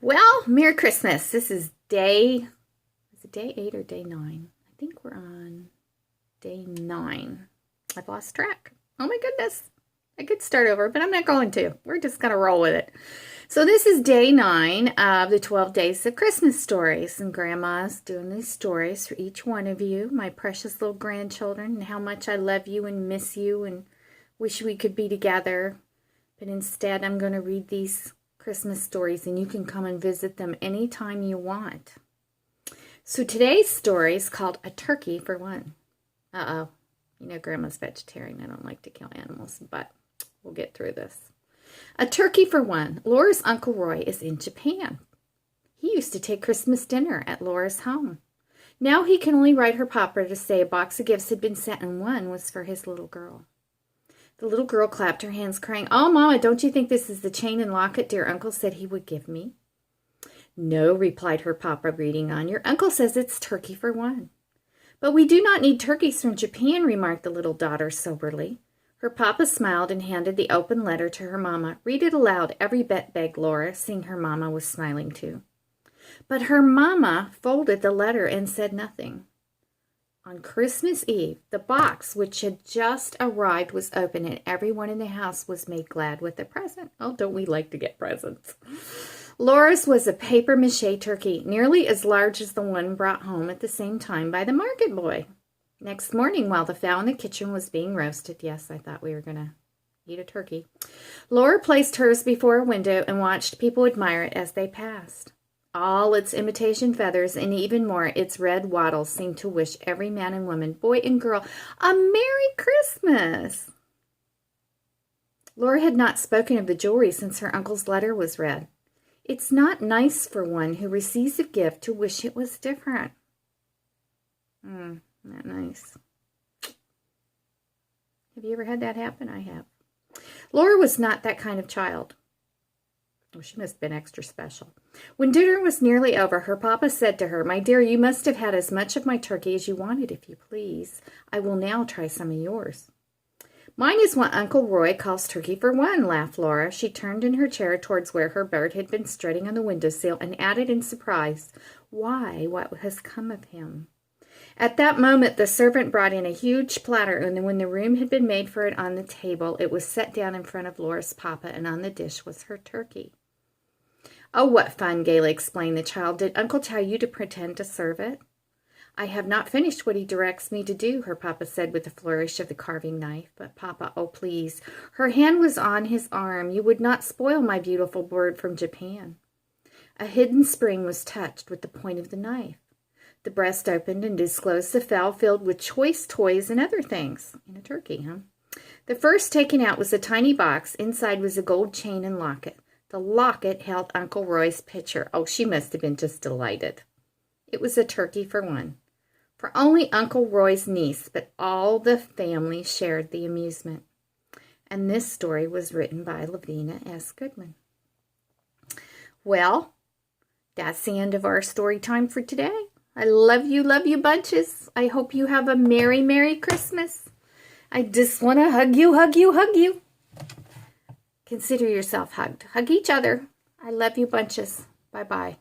Well, Merry Christmas. This is is it day 8 or day 9? I think we're on day 9. I've lost track. Oh my goodness. I could start over, but I'm not going to. We're just going to roll with it. So this is day 9 of the 12 Days of Christmas Stories. And Grandma's doing these stories for each one of you, my precious little grandchildren, and how much I love you and miss you and wish we could be together. But instead, I'm going to read these Christmas stories, and you can come and visit them anytime you want. So today's story is called A Turkey for One. Uh-oh. You know, Grandma's vegetarian. I don't like to kill animals, but we'll get through this. A Turkey for One. Laura's Uncle Roy is in Japan. He used to take Christmas dinner at Laura's home. Now he can only write her papa to say a box of gifts had been sent and one was for his little girl. The little girl clapped her hands, crying, "Oh, Mama, don't you think this is the chain and locket dear uncle said he would give me?" "No," replied her papa, reading on. "Your uncle says it's turkey for one." "But we do not need turkeys from Japan," remarked the little daughter soberly. Her papa smiled and handed the open letter to her mama. "Read it aloud, every bit," begged Laura, seeing her mama was smiling too. But her mama folded the letter and said nothing. On Christmas Eve, the box which had just arrived was opened, and everyone in the house was made glad with a present. Oh, don't we like to get presents? Laura's was a papier-mâché turkey, nearly as large as the one brought home at the same time by the market boy. Next morning, while the fowl in the kitchen was being roasted, yes, I thought we were going to eat a turkey, Laura placed hers before a window and watched people admire it as they passed. All its imitation feathers and even more its red wattles seemed to wish every man and woman, boy and girl, a Merry Christmas. Laura had not spoken of the jewelry since her uncle's letter was read. It's not nice for one who receives a gift to wish it was different. Not nice. Have you ever had that happen? I have. Laura was not that kind of child. Oh, she must have been extra special. When dinner was nearly over, her papa said to her, "My dear, you must have had as much of my turkey as you wanted, if you please. I will now try some of yours." "Mine is what Uncle Roy calls turkey for one," laughed Laura. She turned in her chair towards where her bird had been strutting on the windowsill and added in surprise, "Why, what has come of him?" At that moment, the servant brought in a huge platter, and when the room had been made for it on the table, it was set down in front of Laura's papa, and on the dish was her turkey. "Oh, what fun," gaily explained the child. "Did Uncle tell you to pretend to serve it?" "I have not finished what he directs me to do," her papa said with a flourish of the carving knife. "But, Papa, oh, please." Her hand was on his arm. "You would not spoil my beautiful bird from Japan." A hidden spring was touched with the point of the knife. The breast opened and disclosed the fowl filled with choice toys and other things. In a turkey, huh? The first taken out was a tiny box. Inside was a gold chain and locket. The locket held Uncle Roy's picture. Oh, she must have been just delighted. It was a turkey for one. For only Uncle Roy's niece, but all the family shared the amusement. And this story was written by Lavina S. Goodman. Well, that's the end of our story time for today. I love you bunches. I hope you have a Merry, Merry Christmas. I just want to hug you, hug you, hug you. Consider yourself hugged. Hug each other. I love you bunches. Bye-bye.